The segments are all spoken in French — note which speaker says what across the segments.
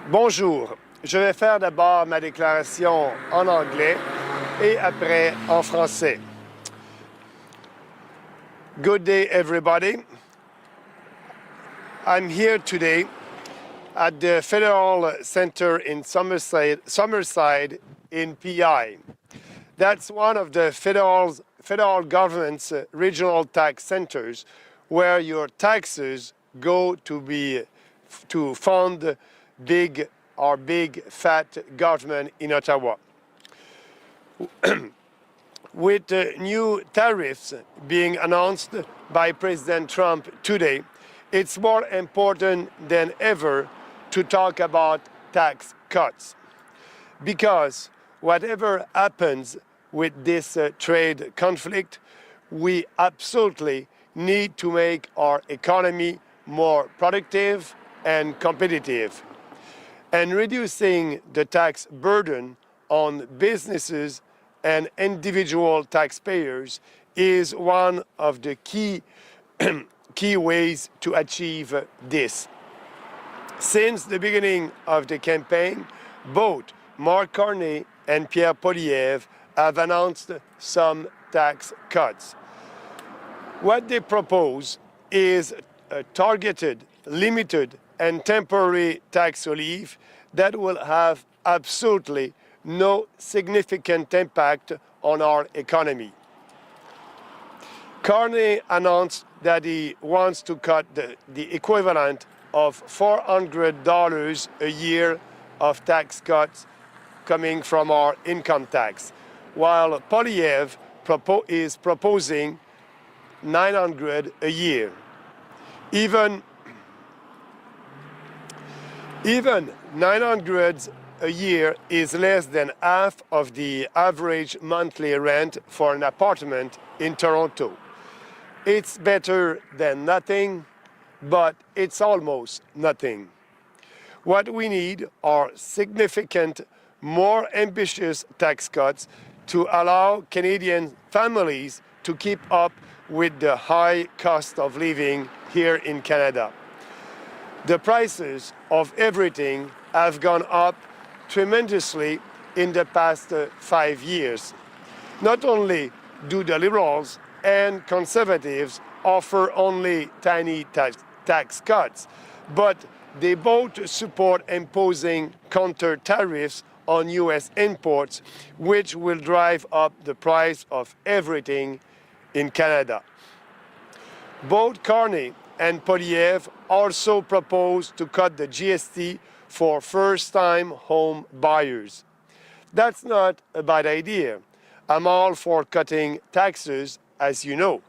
Speaker 1: Bonjour, je vais faire d'abord ma déclaration en anglais et après en français. Good day, everybody. I'm here today at the Federal Center in Summerside in PI. That's one of the federal government's regional tax centers where your taxes go to fund big fat government in Ottawa. With new tariffs being announced by President Trump today, it's more important than ever to talk about tax cuts. Because whatever happens with this trade conflict, we absolutely need to make our economy more productive and competitive. And reducing the tax burden on businesses and individual taxpayers is one of the key ways to achieve this. Since the beginning of the campaign, both Marc Carney and Pierre Poilievre have announced some tax cuts. What they propose is a targeted, limited, and temporary tax relief that will have absolutely no significant impact on our economy. Carney announced that he wants to cut the equivalent of $400 a year of tax cuts coming from our income tax, while Poilievre is proposing $900 a year. Even $900 a year is less than half of the average monthly rent for an apartment in Toronto. It's better than nothing, but it's almost nothing. What we need are significant, more ambitious tax cuts to allow Canadian families to keep up with the high cost of living here in Canada. The prices of everything have gone up tremendously in the past 5 years. Not only do the Liberals and Conservatives offer only tiny tax cuts, but they both support imposing counter tariffs on U.S. imports, which will drive up the price of everything in Canada. Both Carney and Poilievre also propose to cut the GST for first-time home buyers. That's not a bad idea. I'm all for cutting taxes, as you know,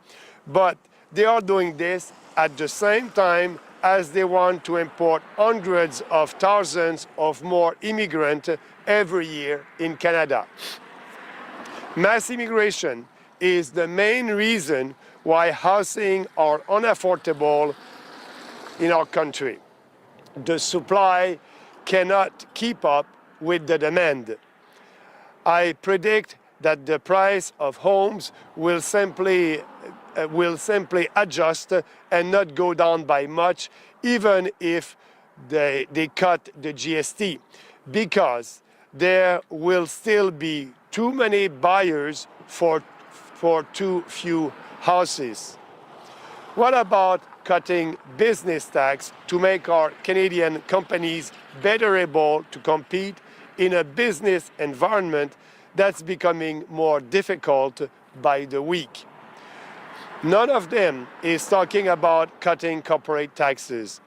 Speaker 1: but they are doing this at the same time as they want to import hundreds of thousands of more immigrants every year in Canada. Mass immigration is the main reason why housing are unaffordable in our country. The supply cannot keep up with the demand. I predict that the price of homes will simply adjust and not go down by much, even if they cut the GST, because there will still be too many buyers for too few houses. What about cutting business tax to make our Canadian companies better able to compete in a business environment that's becoming more difficult by the week? None of them is talking about cutting corporate taxes.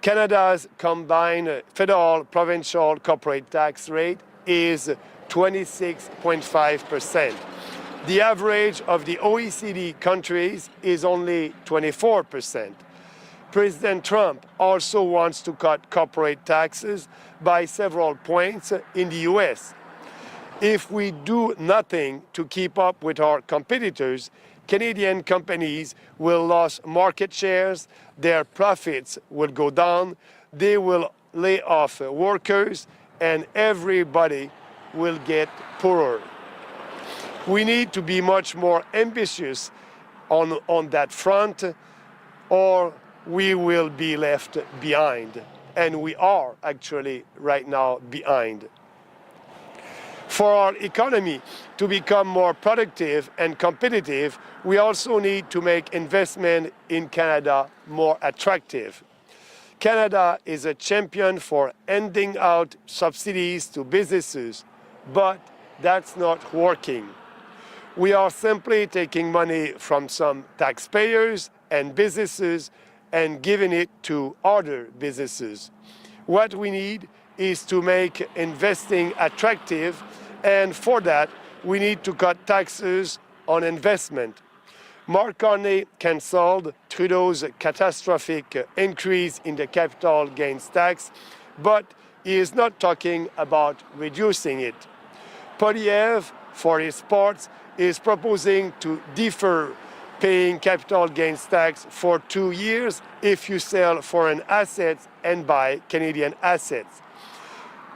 Speaker 1: Canada's combined federal provincial corporate tax rate is 26.5%. The average of the OECD countries is only 24%. President Trump also wants to cut corporate taxes by several points in the US. If we do nothing to keep up with our competitors, Canadian companies will lose market shares, their profits will go down, they will lay off workers, and everybody will get poorer. We need to be much more ambitious on that front, or we will be left behind. and we are actually right now behind. For our economy to become more productive and competitive, we also need to make investment in Canada more attractive. Canada is a champion for handing out subsidies to businesses, but that's not working. We are simply taking money from some taxpayers and businesses and giving it to other businesses. What we need is to make investing attractive, and for that, we need to cut taxes on investment. Mark Carney cancelled Trudeau's catastrophic increase in the capital gains tax, but he is not talking about reducing it. Populaire, for his part, is proposing to defer paying capital gains tax for 2 years if you sell foreign assets and buy Canadian assets.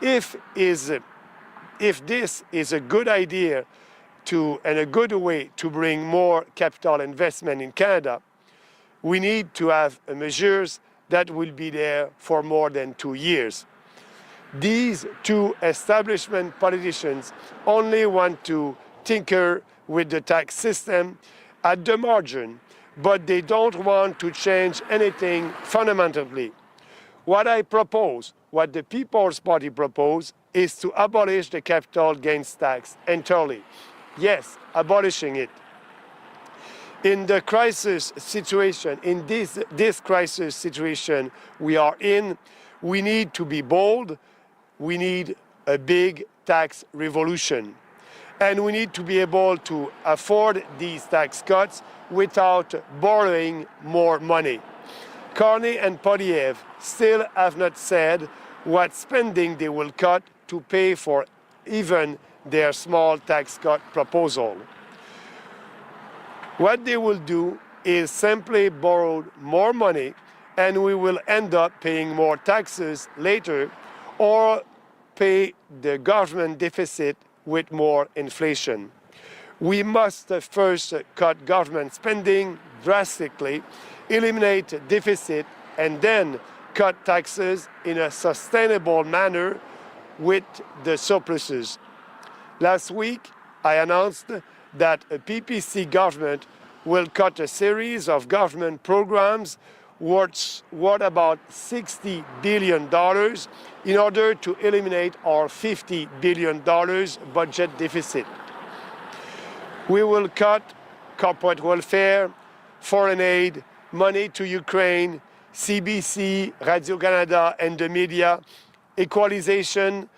Speaker 1: If this is a good idea and a good way to bring more capital investment in Canada, we need to have measures that will be there for more than 2 years. These two establishment politicians only want to tinker with the tax system at the margin, but they don't want to change anything fundamentally. What I propose, what the People's Party propose, is to abolish the capital gains tax entirely. Yes, abolishing it. In the crisis situation, in this crisis situation we are in, we need to be bold. We need a big tax revolution. And we need to be able to afford these tax cuts without borrowing more money. Carney and Populaire still have not said what spending they will cut to pay for even their small tax cut proposal. What they will do is simply borrow more money, and we will end up paying more taxes later, or pay the government deficit with more inflation. We must first cut government spending drastically, eliminate deficit, and then cut taxes in a sustainable manner with the surpluses. Last week, I announced that a PPC government will cut a series of government programs worth about $60 billion in order to eliminate our $50 billion budget deficit. We will cut corporate welfare, foreign aid, money to Ukraine, CBC, Radio-Canada, and the media, equalization,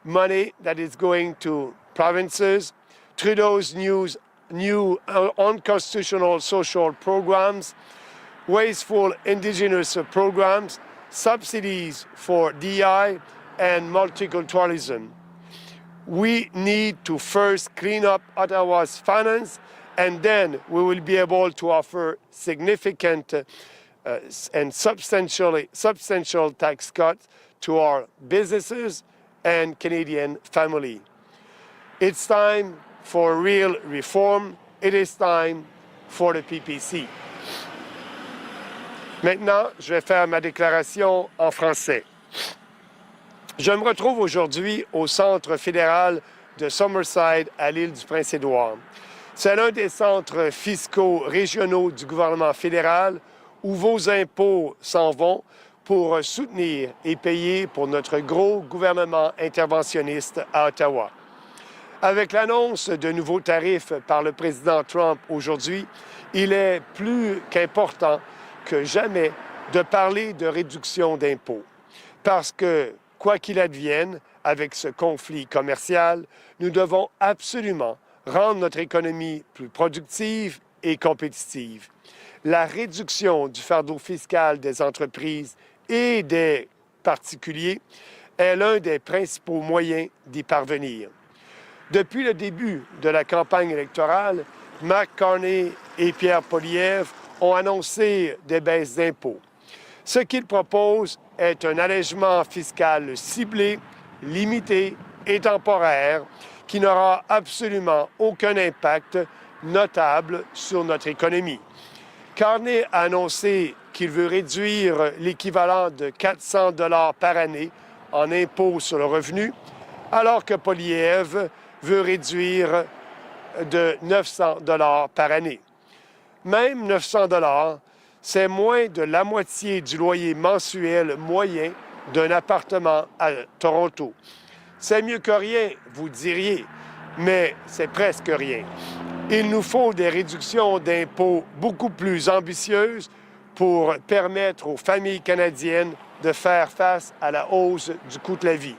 Speaker 1: money that is going to provinces, Trudeau's new unconstitutional social programs, wasteful Indigenous programs, subsidies for DI, and multiculturalism. We need to first clean up Ottawa's finance, and then we will be able to offer significant and substantial tax cuts to our businesses and Canadian family. It's time for real reform. It is time for the PPC. Maintenant, je vais faire ma déclaration en français. Je me retrouve aujourd'hui au centre fédéral de Summerside à l'île du Prince-Édouard. C'est l'un des centres fiscaux régionaux du gouvernement fédéral où vos impôts s'en vont pour soutenir et payer pour notre gros gouvernement interventionniste à Ottawa. Avec l'annonce de nouveaux tarifs par le président Trump aujourd'hui, il est plus qu'important que jamais de parler de réduction d'impôts. Parce que, quoi qu'il advienne avec ce conflit commercial, nous devons absolument rendre notre économie plus productive et compétitive. La réduction du fardeau fiscal des entreprises et des particuliers est l'un des principaux moyens d'y parvenir. Depuis le début de la campagne électorale, Mark Carney et Pierre Poilievre ont annoncé des baisses d'impôts. Ce qu'ils proposent est un allègement fiscal ciblé, limité et temporaire qui n'aura absolument aucun impact notable sur notre économie. Carney a annoncé qu'il veut réduire l'équivalent de 400 $ par année en impôt sur le revenu, alors que Poilievre veut réduire de 900 $ par année. Même 900 $, c'est moins de la moitié du loyer mensuel moyen d'un appartement à Toronto. C'est mieux que rien, vous diriez, mais c'est presque rien. Il nous faut des réductions d'impôts beaucoup plus ambitieuses pour permettre aux familles canadiennes de faire face à la hausse du coût de la vie.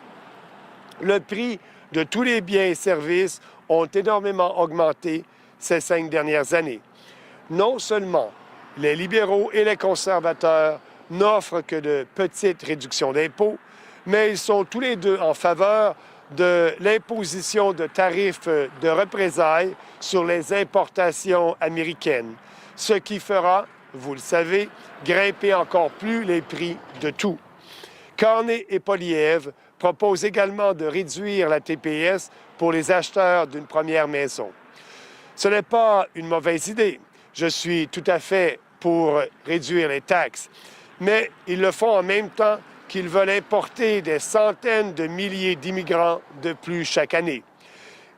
Speaker 1: Le prix de tous les biens et services ont énormément augmenté ces 5 dernières années. Non seulement les libéraux et les conservateurs n'offrent que de petites réductions d'impôts, mais ils sont tous les deux en faveur de l'imposition de tarifs de représailles sur les importations américaines, ce qui fera, vous le savez, grimper encore plus les prix de tout. Carney et Poilievre proposent également de réduire la TPS pour les acheteurs d'une première maison. Ce n'est pas une mauvaise idée. Je suis tout à fait pour réduire les taxes, mais ils le font en même temps qu'ils veulent importer des centaines de milliers d'immigrants de plus chaque année.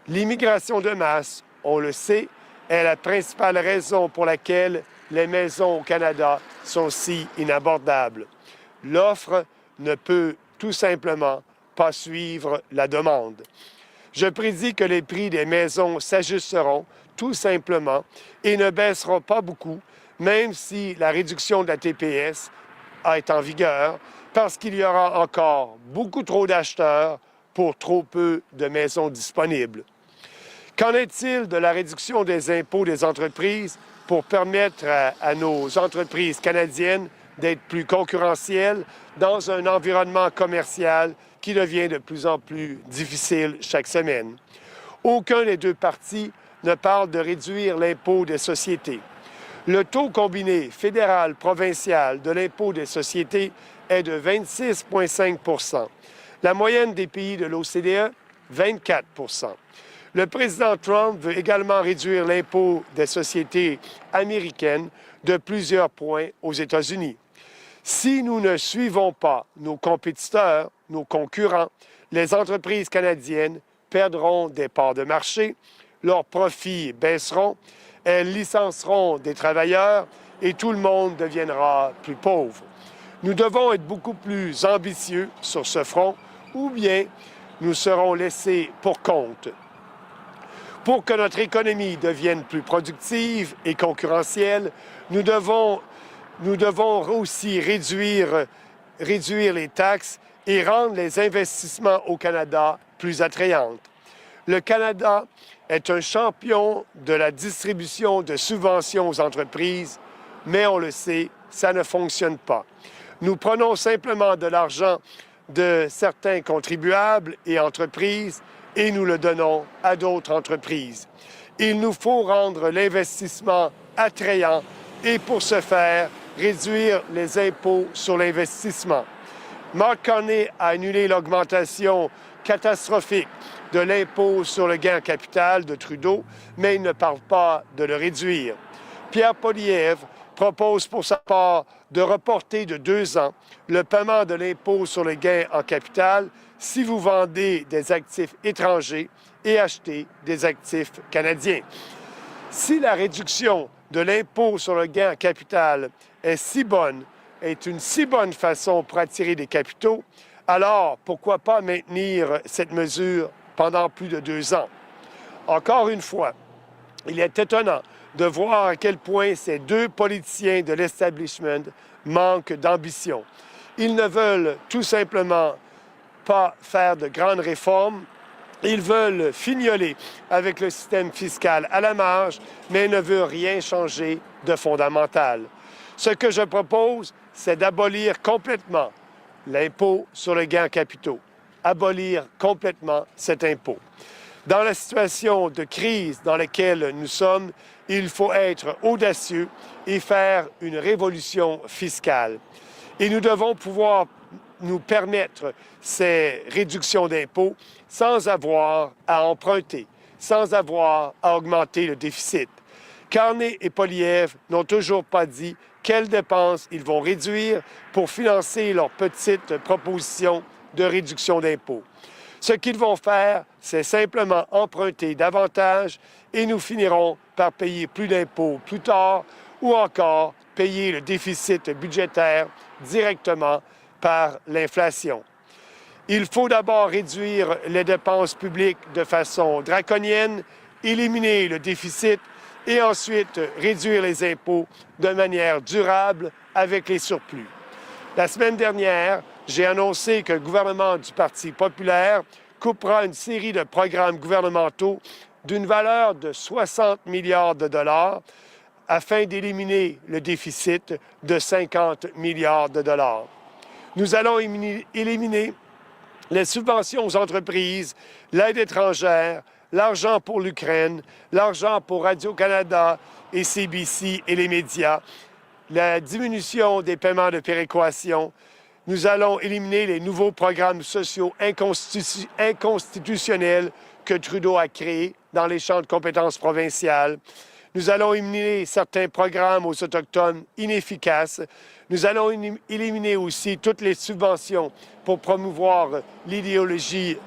Speaker 1: L'immigration de masse, on le sait, est la principale raison pour laquelle les maisons au Canada sont si inabordables. L'offre ne peut tout simplement pas suivre la demande. Je prédis que les prix des maisons s'ajusteront tout simplement et ne baisseront pas beaucoup, même si la réduction de la TPS est en vigueur, parce qu'il y aura encore beaucoup trop d'acheteurs pour trop peu de maisons disponibles. Qu'en est-il de la réduction des impôts des entreprises pour permettre à nos entreprises canadiennes d'être plus concurrentielles dans un environnement commercial qui devient de plus en plus difficile chaque semaine? Aucun des deux partis ne parle de réduire l'impôt des sociétés. Le taux combiné fédéral-provincial de l'impôt des sociétés est de 26,5 %. La moyenne des pays de l'OCDE, 24 %. Le président Trump veut également réduire l'impôt des sociétés américaines de plusieurs points aux États-Unis. Si nous ne suivons pas nos compétiteurs, nos concurrents, les entreprises canadiennes perdront des parts de marché, leurs profits baisseront, elles licencieront des travailleurs et tout le monde deviendra plus pauvre. Nous devons être beaucoup plus ambitieux sur ce front ou bien nous serons laissés pour compte. Pour que notre économie devienne plus productive et concurrentielle, nous devons aussi réduire les taxes et rendre les investissements au Canada plus attrayants. Le Canada est un champion de la distribution de subventions aux entreprises, mais on le sait, ça ne fonctionne pas. Nous prenons simplement de l'argent de certains contribuables et entreprises et nous le donnons à d'autres entreprises. Il nous faut rendre l'investissement attrayant et pour ce faire, réduire les impôts sur l'investissement. Mark Carney a annulé l'augmentation catastrophique de l'impôt sur le gain en capital de Trudeau, mais il ne parle pas de le réduire. Pierre Poilievre propose pour sa part de reporter de 2 ans le paiement de l'impôt sur le gain en capital si vous vendez des actifs étrangers et achetez des actifs canadiens. Si la réduction de l'impôt sur le gain en capital est une si bonne façon pour attirer des capitaux, alors pourquoi pas maintenir cette mesure pendant plus de 2 ans? Encore une fois, il est étonnant de voir à quel point ces 2 politiciens de l'establishment manquent d'ambition. Ils ne veulent tout simplement pas faire de grandes réformes. Ils veulent fignoler avec le système fiscal à la marge, mais ne veulent rien changer de fondamental. Ce que je propose, c'est d'abolir complètement l'impôt sur le gain en capitaux. Abolir complètement cet impôt. Dans la situation de crise dans laquelle nous sommes, il faut être audacieux et faire une révolution fiscale. Et nous devons pouvoir nous permettre ces réductions d'impôts sans avoir à emprunter, sans avoir à augmenter le déficit. Carney et Poilievre n'ont toujours pas dit quelles dépenses ils vont réduire pour financer leurs petites propositions de réduction d'impôts. Ce qu'ils vont faire, c'est simplement emprunter davantage et nous finirons par payer plus d'impôts plus tard ou encore payer le déficit budgétaire directement par l'inflation. Il faut d'abord réduire les dépenses publiques de façon draconienne, éliminer le déficit et ensuite réduire les impôts de manière durable avec les surplus. La semaine dernière, j'ai annoncé que le gouvernement du Parti populaire coupera une série de programmes gouvernementaux d'une valeur de 60 milliards de dollars afin d'éliminer le déficit de 50 milliards de dollars. Nous allons éliminer les subventions aux entreprises, l'aide étrangère, l'argent pour l'Ukraine, l'argent pour Radio-Canada et CBC et les médias, la diminution des paiements de péréquation. Nous allons éliminer les nouveaux programmes sociaux inconstitutionnels que Trudeau a créés dans les champs de compétences provinciales. Nous allons éliminer certains programmes aux Autochtones inefficaces. Nous allons éliminer aussi toutes les subventions pour promouvoir l'idéologie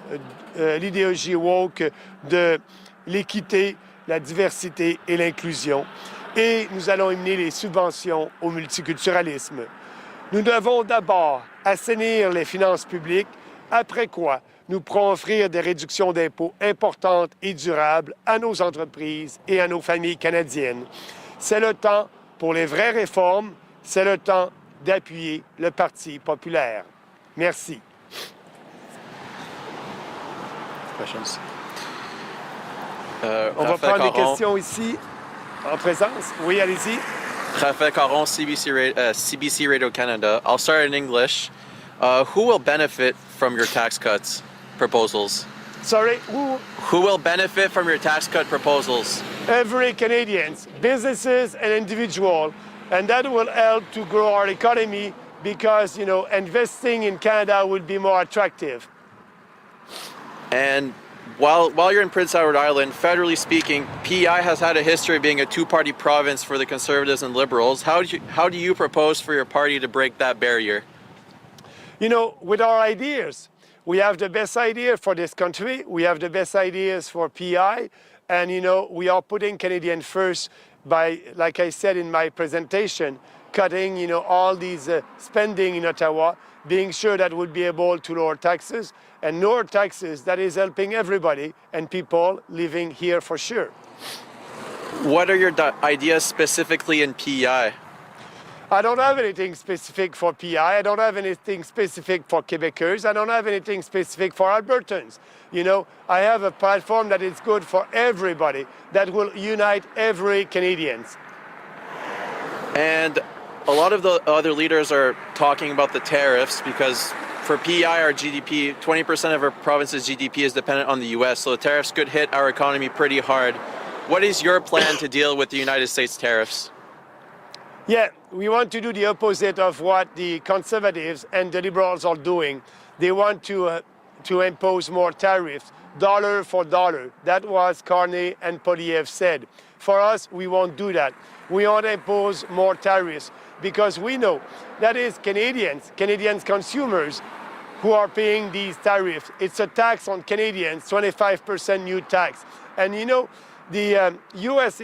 Speaker 1: woke de l'équité, la diversité et l'inclusion. Et nous allons éliminer les subventions au multiculturalisme. Nous devons d'abord assainir les finances publiques, après quoi nous pourrons offrir des réductions d'impôts importantes et durables à nos entreprises et à nos familles canadiennes. C'est le temps pour les vraies réformes, c'est le temps d'appuyer le Parti populaire. Merci.
Speaker 2: Questions?
Speaker 1: On va prendre des questions ici, en présence. Oui, allez-y.
Speaker 2: Raphaël Caron, CBC Radio Canada. I'll start in English. Who will benefit from your tax cuts proposals?
Speaker 1: Sorry,
Speaker 2: Who will benefit from your tax cut proposals?
Speaker 1: Every Canadian, businesses and individuals, and that will help to grow our economy because, investing in Canada would be more attractive.
Speaker 2: And while you're in Prince Edward Island, federally speaking, PEI has had a history of being a two-party province for the Conservatives and Liberals. How do you propose for your party to break that barrier?
Speaker 1: With our ideas, we have the best idea for this country. We have the best ideas for PEI. And, we are putting Canadian first by, like I said in my presentation, cutting, all these spending in Ottawa, being sure that we'll be able to lower taxes. And lower taxes, that is helping everybody and people living here for sure.
Speaker 2: What are your ideas specifically in PEI?
Speaker 1: I don't have anything specific for PEI. I don't have anything specific for Quebecers. I don't have anything specific for Albertans. I have a platform that is good for everybody, that will unite every Canadian.
Speaker 2: And a lot of the other leaders are talking about the tariffs because for PEI, our GDP, 20% of our province's GDP is dependent on the U.S., so the tariffs could hit our economy pretty hard. What is your plan to deal with the United States tariffs?
Speaker 1: Yeah, we want to do the opposite of what the Conservatives and the Liberals are doing. They want to impose more tariffs, dollar for dollar. That was Carney and Poliev said. For us, we won't do that. We won't impose more tariffs because we know that is Canadian consumers who are paying these tariffs. It's a tax on Canadians, 25% new tax. And the U.S.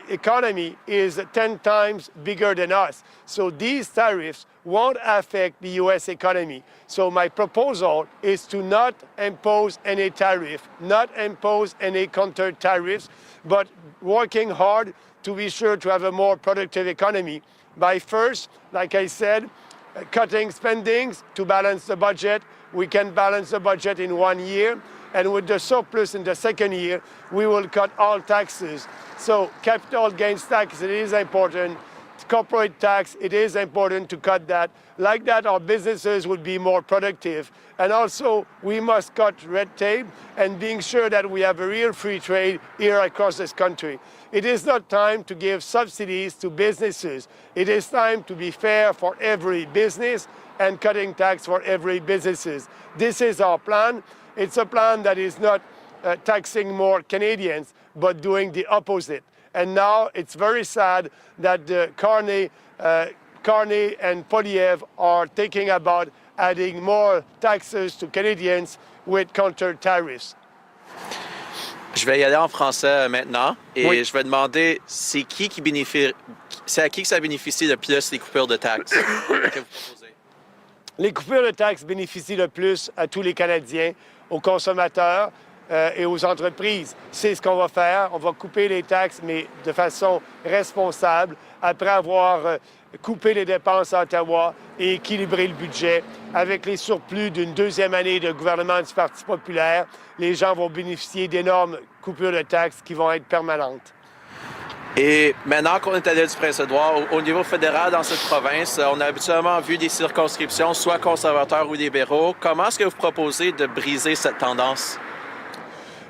Speaker 1: economy is 10 times bigger than us. So these tariffs won't affect the U.S. economy. So my proposal is to not impose any tariff, not impose any counter tariffs, but working hard to be sure to have a more productive economy by first, like I said, cutting spendings to balance the budget. We can balance the budget in 1 year. And with the surplus in the second year, we will cut all taxes. So capital gains tax, it is important. Corporate tax, it is important to cut that. Like that, our businesses will be more productive. And also, we must cut red tape and being sure that we have a real free trade here across this country. It is not time to give subsidies to businesses. It is time to be fair for every business and cutting tax for every businesses. This is our plan. It's a plan that is not taxing more Canadians, but doing the opposite. And now it's very sad that the Carney Carney and Poliev are thinking about adding more taxes to Canadians with counter tariffs.
Speaker 2: Je vais y aller en français maintenant et
Speaker 1: Oui.
Speaker 2: je vais demander c'est à qui que ça bénéficie le plus les coupures de taxes que vous proposez?
Speaker 1: Les coupures de taxes bénéficient le plus à tous les Canadiens, aux consommateurs et aux entreprises. C'est ce qu'on va faire. On va couper les taxes, mais de façon responsable, après avoir coupé les dépenses à Ottawa et équilibré le budget. Avec les surplus d'une deuxième année de gouvernement du Parti populaire, les gens vont bénéficier d'énormes coupures de taxes qui vont être permanentes.
Speaker 2: Et maintenant qu'on est à l'île du Prince-Édouard, au niveau fédéral dans cette province, on a habituellement vu des circonscriptions, soit conservateurs ou libéraux. Comment est-ce que vous proposez de briser cette tendance?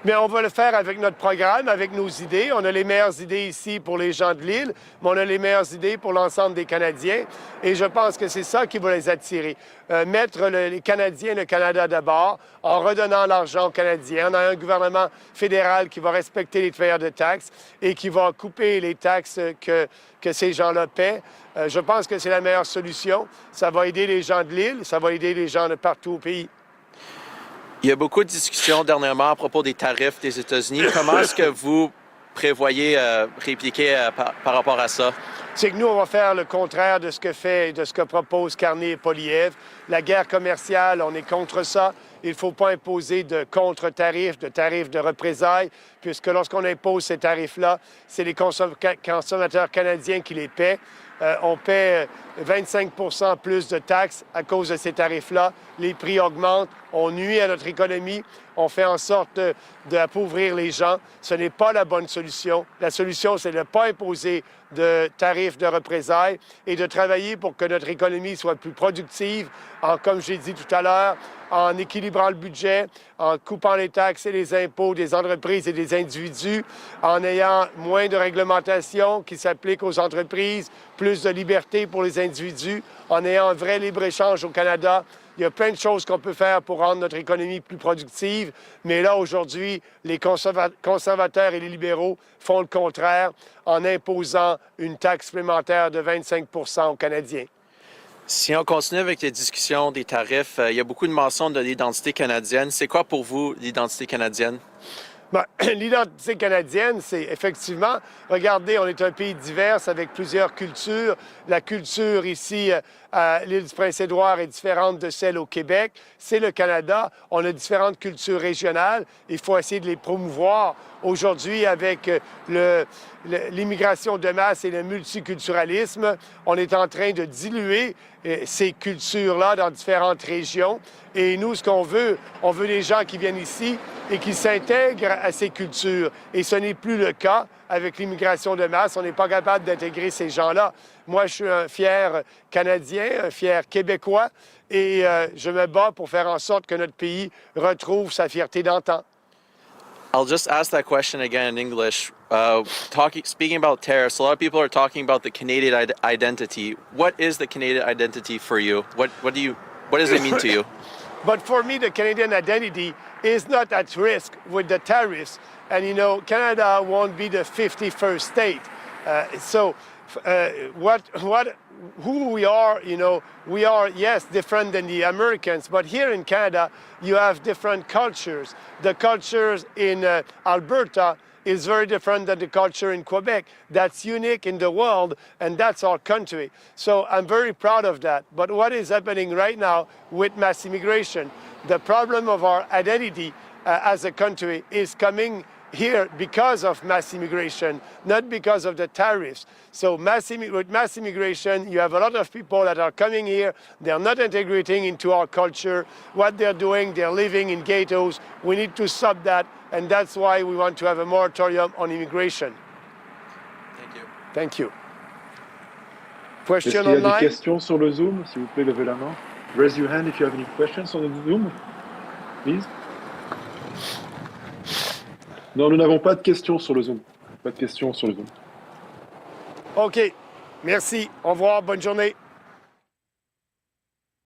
Speaker 1: Mais on va le faire avec notre programme, avec nos idées. On a les meilleures idées ici pour les gens de l'île, mais on a les meilleures idées pour l'ensemble des Canadiens. Et je pense que c'est ça qui va les attirer. Mettre les Canadiens, le Canada d'abord, en redonnant l'argent aux Canadiens. On a un gouvernement fédéral qui va respecter les travailleurs de taxes et qui va couper les taxes que ces gens-là paient. Je pense que c'est la meilleure solution. Ça va aider les gens de l'île, ça va aider les gens de partout au pays.
Speaker 2: Il y a beaucoup de discussions dernièrement à propos des tarifs des États-Unis. Comment est-ce que vous prévoyez répliquer par rapport à ça?
Speaker 1: C'est que nous, on va faire le contraire de ce que propose Carney et Poliev. La guerre commerciale, on est contre ça. Il ne faut pas imposer de contre-tarifs, de tarifs de représailles, puisque lorsqu'on impose ces tarifs-là, c'est les consommateurs canadiens qui les paient. On paie 25 % plus de taxes à cause de ces tarifs-là. Les prix augmentent, on nuit à notre économie, on fait en sorte d'appauvrir les gens. Ce n'est pas la bonne solution. La solution, c'est de ne pas imposer de tarifs de représailles et de travailler pour que notre économie soit plus productive, comme j'ai dit tout à l'heure, en équilibrant le budget, en coupant les taxes et les impôts des entreprises et des individus, en ayant moins de réglementation qui s'applique aux entreprises, plus de liberté pour les individus, en ayant un vrai libre-échange au Canada. Il y a plein de choses qu'on peut faire pour rendre notre économie plus productive, mais là, aujourd'hui, les conservateurs et les libéraux font le contraire en imposant une taxe supplémentaire de 25 % aux Canadiens.
Speaker 2: Si on continue avec les discussions des tarifs, il y a beaucoup de mentions de l'identité canadienne. C'est quoi pour vous l'identité canadienne?
Speaker 1: Ben, l'identité canadienne, c'est effectivement, regardez, on est un pays divers avec plusieurs cultures. La culture ici à l'île du Prince-Édouard est différente de celle au Québec. C'est le Canada. On a différentes cultures régionales. Il faut essayer de les promouvoir. Aujourd'hui, avec l'immigration de masse et le multiculturalisme, on est en train de diluer ces cultures-là dans différentes régions. Et nous, ce qu'on veut, on veut des gens qui viennent ici et qui s'intègrent à ces cultures. Et ce n'est plus le cas avec l'immigration de masse. On n'est pas capable d'intégrer ces gens-là. Moi, je suis un fier Canadien, un fier Québécois, et je me bats pour faire en sorte que notre pays retrouve sa fierté d'antan.
Speaker 2: I'll just ask that question again in English. Speaking about tariffs, a lot of people are talking about the Canadian identity. What is the Canadian identity for you? What does it mean to you?
Speaker 1: But for me, the Canadian identity is not at risk with the tariffs. And, you know, Canada won't be the 51st state. Who we are, you know, we are, yes, different than the Americans, but here in Canada, you have different cultures. The cultures in Alberta is very different than the culture in Quebec. That's unique in the world, and that's our country. So I'm very proud of that. But what is happening right now with mass immigration, the problem of our identity as a country is coming here because of mass immigration, not because of the tariffs. So with mass immigration, you have a lot of people that are coming here. They're not integrating into our culture. What they're doing, they're living in ghettos. We need to stop that, and that's why we want to have a moratorium on immigration.
Speaker 2: Thank you.
Speaker 1: Thank you.
Speaker 3: Est-ce
Speaker 1: Question
Speaker 3: qu'il y a
Speaker 1: online?
Speaker 3: des questions sur le Zoom? S'il vous plaît, levez la main. Raise your hand if you have any questions on the Zoom, please. Non, nous n'avons pas de questions sur le Zoom. Pas de questions sur le Zoom.
Speaker 1: OK. Merci. Au revoir. Bonne journée.